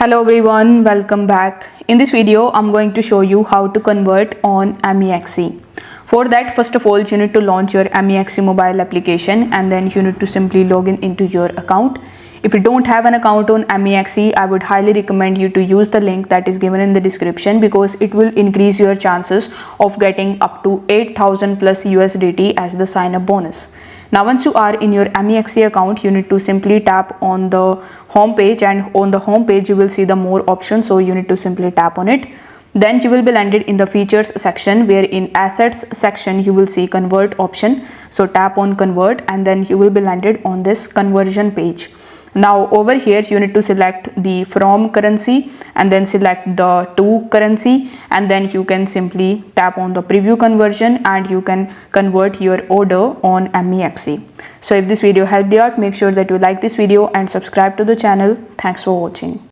Hello everyone, welcome back. In this video, I'm going to show you how to convert on MEXC. For that, first of all, you need to launch your MEXC mobile application and then you need to simply log in into your account. If you don't have an account on MEXC, I would highly recommend you to use the link that is given in the description because it will increase your chances of getting up to 8,000 plus USDT as the sign up bonus. Now once you are in your MEXC account, you need to simply tap on the home page, and on the home page you will see the more options, so you need to simply tap on it. Then you will be landed in the features section, where in assets section you will see convert option, so tap on convert and then you will be landed on this conversion page. Now over here you need to select the from currency and then select the to currency, and then you can simply tap on the preview conversion and you can convert your order on MEXC. So if this video helped you out, make sure that you like this video and subscribe to the channel. Thanks for watching.